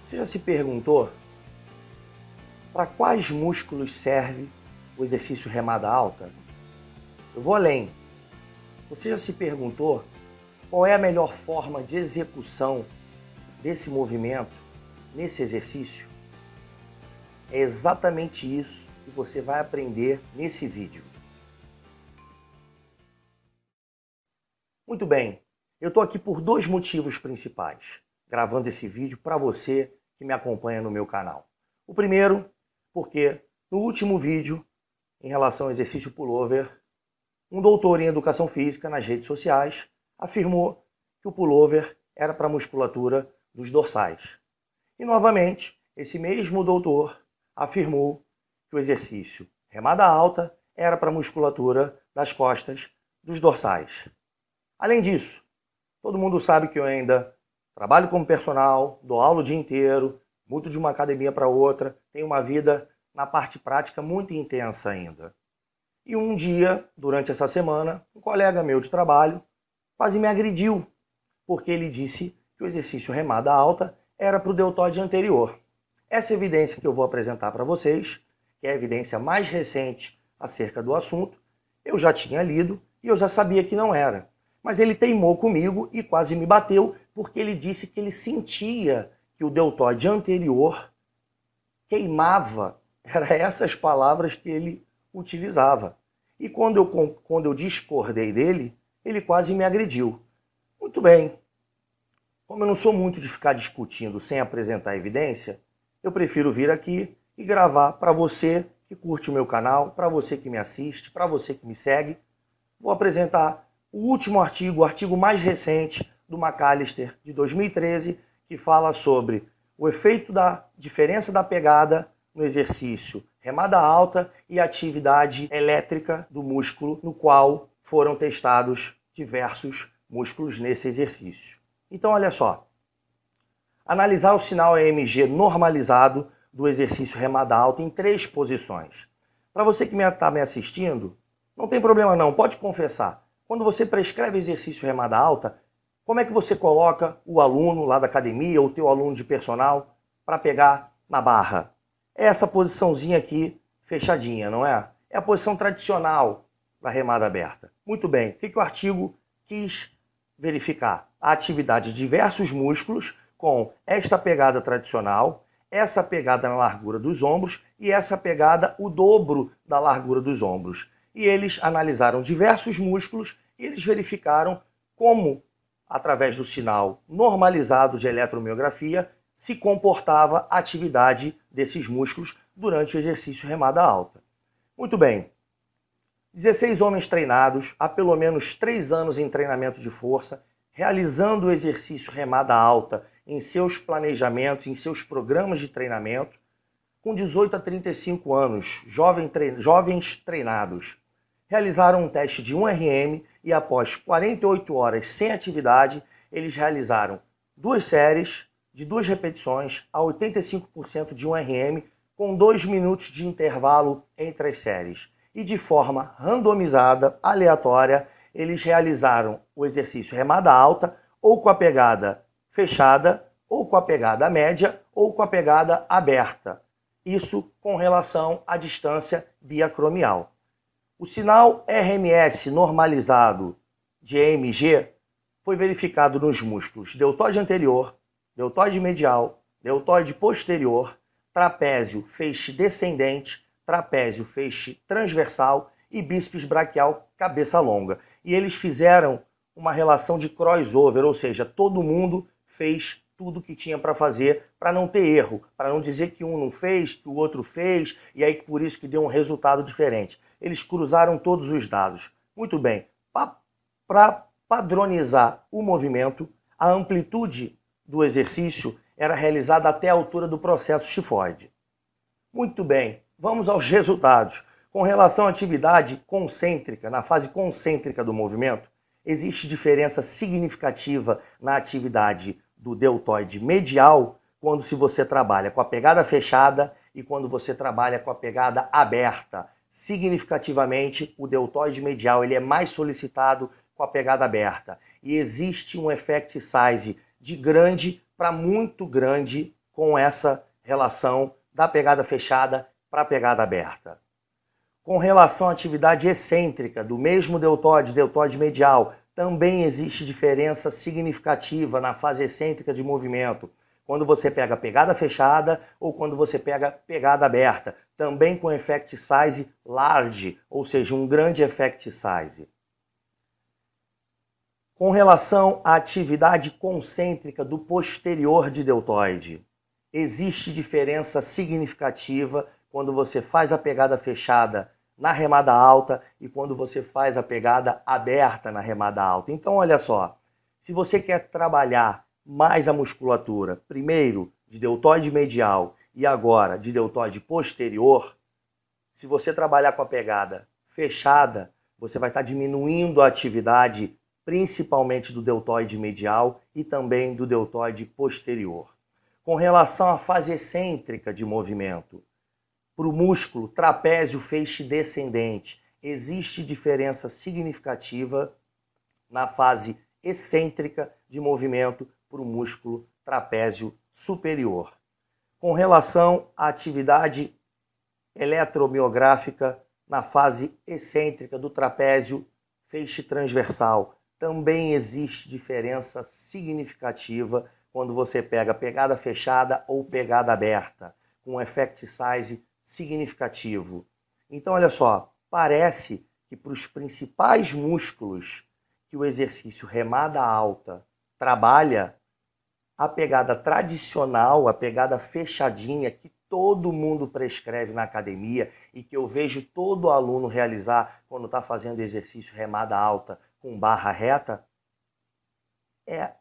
Você já se perguntou para quais músculos serve o exercício remada alta? Eu vou além. Você já se perguntou qual é a melhor forma de execução desse movimento, nesse exercício? É exatamente isso que você vai aprender nesse vídeo. Muito bem, eu estou aqui por dois motivos principais, gravando esse vídeo para você que me acompanha no meu canal. O primeiro, porque no último vídeo, em relação ao exercício pullover, um doutor em educação física nas redes sociais afirmou que o pullover era para a musculatura dos dorsais. E novamente, esse mesmo doutor afirmou que o exercício remada alta era para a musculatura das costas dos dorsais. Além disso, todo mundo sabe que eu ainda trabalho como personal, dou aula o dia inteiro, mudo de uma academia para outra, tenho uma vida na parte prática muito intensa ainda. E um dia, durante essa semana, um colega meu de trabalho quase me agrediu, porque ele disse que o exercício remada alta era para o deltoide anterior. Essa evidência que eu vou apresentar para vocês, que é a evidência mais recente acerca do assunto, eu já tinha lido e eu já sabia que não era. Mas ele teimou comigo e quase me bateu, porque ele disse que ele sentia que o deltoide anterior queimava. Eram essas palavras que ele utilizava. E quando eu discordei dele, ele quase me agrediu. Muito bem. Como eu não sou muito de ficar discutindo sem apresentar evidência, eu prefiro vir aqui e gravar para você que curte o meu canal, para você que me assiste, para você que me segue. Vou apresentar o último artigo, o artigo mais recente do McAllister, de 2013, que fala sobre o efeito da diferença da pegada no exercício remada alta e atividade elétrica do músculo, no qual foram testados diversos músculos nesse exercício. Então, olha só. Analisar o sinal EMG normalizado do exercício remada alta em 3 posições. Para você que está me assistindo, não tem problema não, pode confessar. Quando você prescreve exercício remada alta, como é que você coloca o aluno lá da academia ou o teu aluno de personal para pegar na barra? É essa posiçãozinha aqui, fechadinha, não é? É a posição tradicional da remada aberta. Muito bem, o que o artigo quis verificar? A atividade de diversos músculos com esta pegada tradicional, essa pegada na largura dos ombros e essa pegada o dobro da largura dos ombros. E eles analisaram diversos músculos e eles verificaram como, através do sinal normalizado de eletromiografia, se comportava a atividade desses músculos durante o exercício remada alta. Muito bem. 16 homens treinados há pelo menos 3 anos em treinamento de força, realizando o exercício remada alta em seus planejamentos, em seus programas de treinamento, com 18 a 35 anos, jovens treinados. Realizaram um teste de 1RM e após 48 horas sem atividade, eles realizaram 2 séries de 2 repetições a 85% de 1RM com 2 minutos de intervalo entre as séries. E de forma randomizada, aleatória, eles realizaram o exercício remada alta ou com a pegada fechada, ou com a pegada média, ou com a pegada aberta. Isso com relação à distância biacromial. O sinal RMS normalizado de EMG foi verificado nos músculos deltoide anterior, deltoide medial, deltoide posterior, trapézio feixe descendente, trapézio feixe transversal e bíceps braquial cabeça longa. E eles fizeram uma relação de crossover, ou seja, todo mundo fez tudo que tinha para fazer para não ter erro, para não dizer que um não fez, que o outro fez, e aí por isso que deu um resultado diferente. Eles cruzaram todos os dados. Muito bem, para padronizar o movimento, a amplitude do exercício era realizada até a altura do processo xifoide. Muito bem, vamos aos resultados. Com relação à atividade concêntrica, na fase concêntrica do movimento, existe diferença significativa na atividade do deltoide medial quando se você trabalha com a pegada fechada e quando você trabalha com a pegada aberta. Significativamente, o deltoide medial ele é mais solicitado com a pegada aberta. E existe um effect size de grande para muito grande com essa relação da pegada fechada para a pegada aberta. Com relação à atividade excêntrica do mesmo deltoide medial, também existe diferença significativa na fase excêntrica de movimento, quando você pega pegada fechada ou quando você pega pegada aberta, também com effect size large, ou seja, um grande effect size. Com relação à atividade concêntrica do posterior de deltoide, existe diferença significativa quando você faz a pegada fechada na remada alta e quando você faz a pegada aberta na remada alta. Então, olha só, se você quer trabalhar mais a musculatura, primeiro de deltoide medial e agora de deltoide posterior, se você trabalhar com a pegada fechada, você vai estar diminuindo a atividade principalmente do deltoide medial e também do deltoide posterior. Com relação à fase excêntrica de movimento, para o músculo trapézio feixe descendente, existe diferença significativa na fase excêntrica de movimento para o músculo trapézio superior. Com relação à atividade eletromiográfica na fase excêntrica do trapézio feixe transversal, também existe diferença significativa quando você pega pegada fechada ou pegada aberta, com effect size significativo. Então, olha só, parece que para os principais músculos que o exercício remada alta trabalha, a pegada tradicional, a pegada fechadinha, que todo mundo prescreve na academia e que eu vejo todo aluno realizar quando está fazendo exercício remada alta com barra reta, é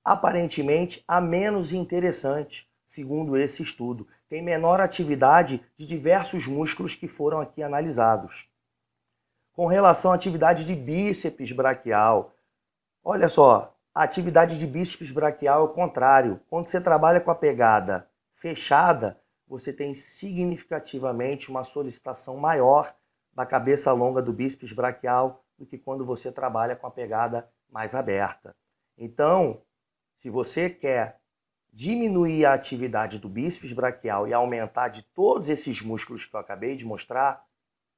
aparentemente a menos interessante, segundo esse estudo. Tem menor atividade de diversos músculos que foram aqui analisados. Com relação à atividade de bíceps braquial, olha só, a atividade de bíceps braquial é o contrário. Quando você trabalha com a pegada fechada, você tem significativamente uma solicitação maior da cabeça longa do bíceps braquial do que quando você trabalha com a pegada mais aberta. Então, se você quer diminuir a atividade do bíceps braquial e aumentar de todos esses músculos que eu acabei de mostrar,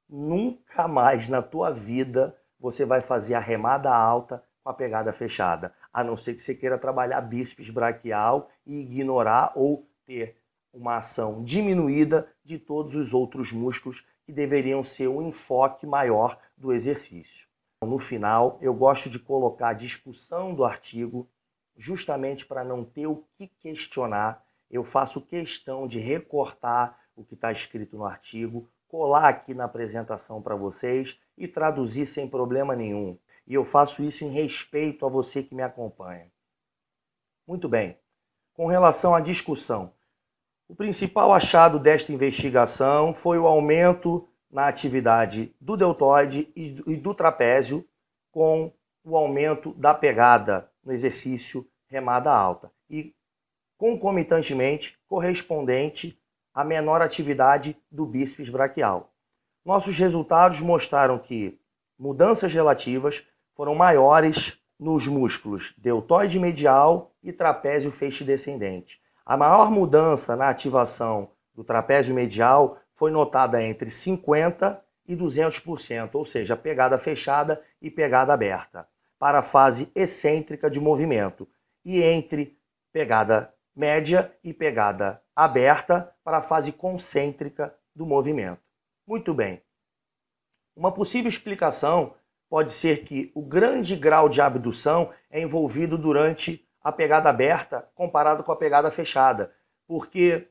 nunca mais na tua vida você vai fazer a remada alta com a pegada fechada, a não ser que você queira trabalhar bíceps braquial e ignorar ou ter uma ação diminuída de todos os outros músculos que deveriam ser um enfoque maior do exercício. No final, eu gosto de colocar a discussão do artigo justamente para não ter o que questionar. Eu faço questão de recortar o que está escrito no artigo, colar aqui na apresentação para vocês e traduzir sem problema nenhum. E eu faço isso em respeito a você que me acompanha. Muito bem. Com relação à discussão, o principal achado desta investigação foi o aumento na atividade do deltoide e do trapézio com o aumento da pegada no exercício remada alta e, concomitantemente, correspondente à menor atividade do bíceps braquial. Nossos resultados mostraram que mudanças relativas foram maiores nos músculos deltoide medial e trapézio feixe descendente. A maior mudança na ativação do trapézio medial foi notada entre 50% e 200%, ou seja, pegada fechada e pegada aberta, para a fase excêntrica de movimento, e entre pegada média e pegada aberta para a fase concêntrica do movimento. Muito bem. Uma possível explicação pode ser que o grande grau de abdução é envolvido durante a pegada aberta comparado com a pegada fechada, porque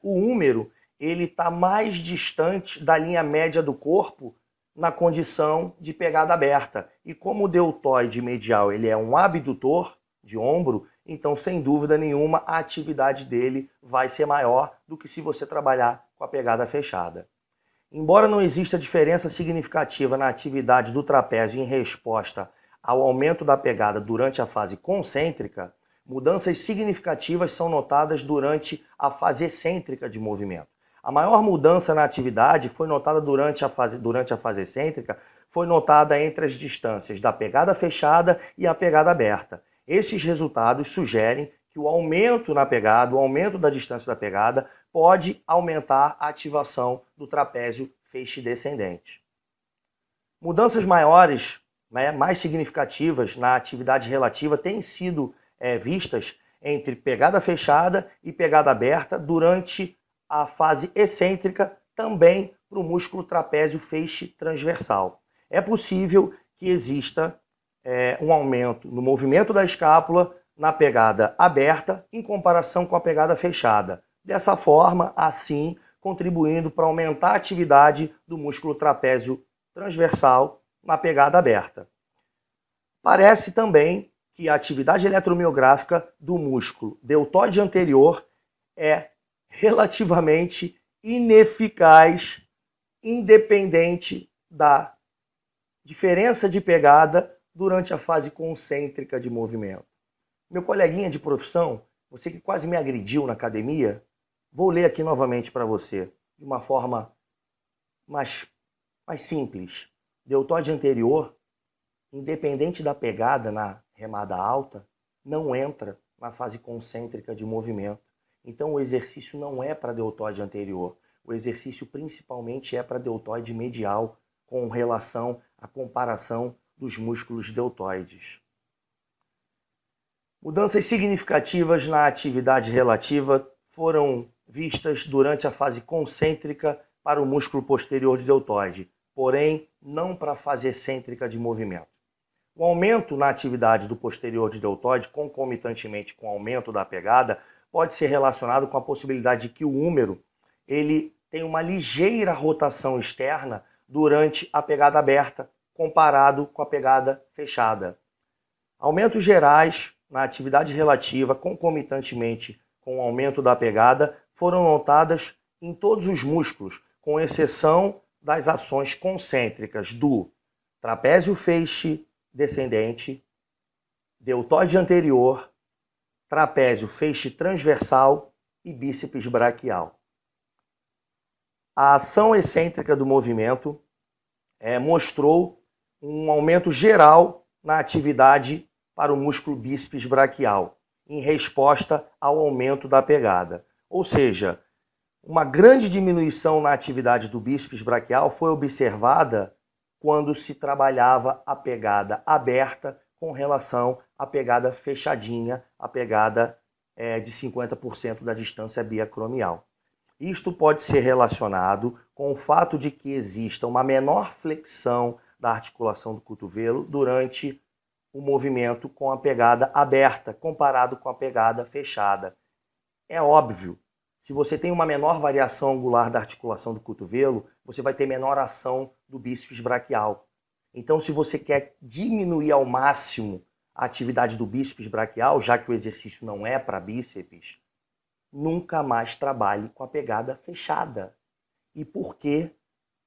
o húmero ele está mais distante da linha média do corpo na condição de pegada aberta. E como o deltoide medial ele é um abdutor de ombro, então, sem dúvida nenhuma, a atividade dele vai ser maior do que se você trabalhar com a pegada fechada. Embora não exista diferença significativa na atividade do trapézio em resposta ao aumento da pegada durante a fase concêntrica, mudanças significativas são notadas durante a fase excêntrica de movimento. A maior mudança na atividade foi notada durante a fase excêntrica, foi notada entre as distâncias da pegada fechada e a pegada aberta. Esses resultados sugerem que o aumento na pegada, o aumento da distância da pegada, pode aumentar a ativação do trapézio feixe descendente. Mudanças maiores, mais significativas na atividade relativa têm sido vistas entre pegada fechada e pegada aberta durante a fase excêntrica, também para o músculo trapézio feixe transversal. É possível que exista um aumento no movimento da escápula na pegada aberta em comparação com a pegada fechada. Dessa forma, assim, contribuindo para aumentar a atividade do músculo trapézio transversal na pegada aberta. Parece também que a atividade eletromiográfica do músculo deltoide anterior é relativamente ineficaz, independente da diferença de pegada durante a fase concêntrica de movimento. Meu coleguinha de profissão, você que quase me agrediu na academia, vou ler aqui novamente para você, de uma forma mais simples. Deltoide anterior, independente da pegada na remada alta, não entra na fase concêntrica de movimento. Então o exercício não é para deltoide anterior. O exercício principalmente é para deltoide medial, com relação à comparação dos músculos deltoides. Mudanças significativas na atividade relativa foram vistas durante a fase concêntrica para o músculo posterior de deltoide, porém não para a fase excêntrica de movimento. O aumento na atividade do posterior de deltoide, concomitantemente com o aumento da pegada, pode ser relacionado com a possibilidade de que o húmero ele tem uma ligeira rotação externa durante a pegada aberta, comparado com a pegada fechada. Aumentos gerais na atividade relativa, concomitantemente com o aumento da pegada, foram notadas em todos os músculos, com exceção das ações concêntricas do trapézio feixe descendente, deltoide anterior, trapézio feixe transversal e bíceps braquial. A ação excêntrica do movimento mostrou um aumento geral na atividade para o músculo bíceps braquial, em resposta ao aumento da pegada. Ou seja, uma grande diminuição na atividade do bíceps braquial foi observada quando se trabalhava a pegada aberta com relação à pegada fechadinha, a pegada de 50% da distância biacromial. Isto pode ser relacionado com o fato de que exista uma menor flexão da articulação do cotovelo durante o movimento com a pegada aberta, comparado com a pegada fechada. É óbvio, se você tem uma menor variação angular da articulação do cotovelo, você vai ter menor ação do bíceps braquial. Então, se você quer diminuir ao máximo a atividade do bíceps braquial, já que o exercício não é para bíceps, nunca mais trabalhe com a pegada fechada. E por que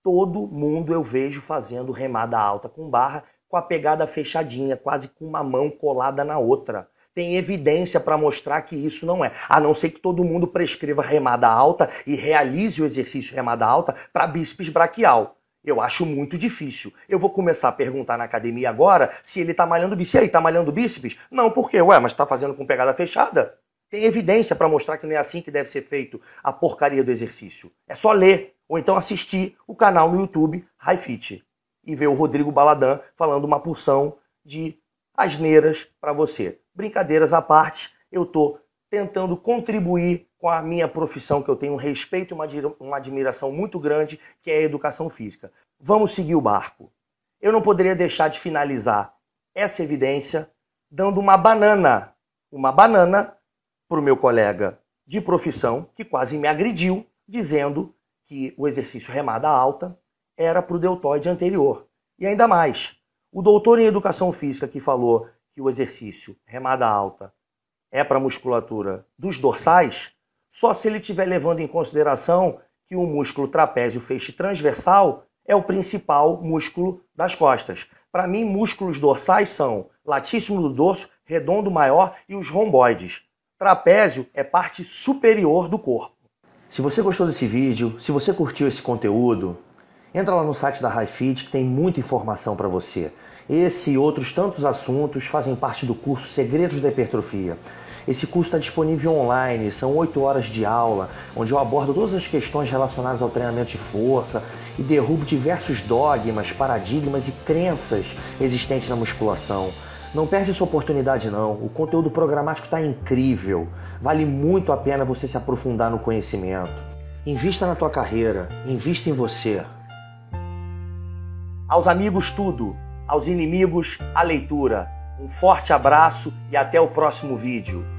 todo mundo eu vejo fazendo remada alta com barra com a pegada fechadinha, quase com uma mão colada na outra? Tem evidência para mostrar que isso não é. A não ser que todo mundo prescreva remada alta e realize o exercício remada alta para bíceps braquial. Eu acho muito difícil. Eu vou começar a perguntar na academia agora se ele está malhando bíceps. E aí, está malhando bíceps? Não, por quê? Ué, mas está fazendo com pegada fechada? Tem evidência para mostrar que não é assim que deve ser feito a porcaria do exercício. É só ler ou então assistir o canal no YouTube HiFit e ver o Rodrigo Baladã falando uma porção de asneiras para você. Brincadeiras à parte, eu estou tentando contribuir com a minha profissão, que eu tenho um respeito e uma admiração muito grande, que é a educação física. Vamos seguir o barco. Eu não poderia deixar de finalizar essa evidência dando uma banana para o meu colega de profissão, que quase me agrediu, dizendo que o exercício remada alta era para o deltoide anterior. E ainda mais, o doutor em educação física que falou que o exercício remada alta é para a musculatura dos dorsais, só se ele estiver levando em consideração que o músculo trapézio feixe transversal é o principal músculo das costas. Para mim, músculos dorsais são latíssimo do dorso, redondo maior e os romboides. Trapézio é parte superior do corpo. Se você gostou desse vídeo, se você curtiu esse conteúdo, entra lá no site da HiFit que tem muita informação para você. Esse e outros tantos assuntos fazem parte do curso Segredos da Hipertrofia. Esse curso está disponível online, são 8 horas de aula, onde eu abordo todas as questões relacionadas ao treinamento de força e derrubo diversos dogmas, paradigmas e crenças existentes na musculação. Não perde essa oportunidade não, o conteúdo programático está incrível, vale muito a pena você se aprofundar no conhecimento. Invista na tua carreira, invista em você. Aos amigos tudo, aos inimigos a leitura. Um forte abraço e até o próximo vídeo.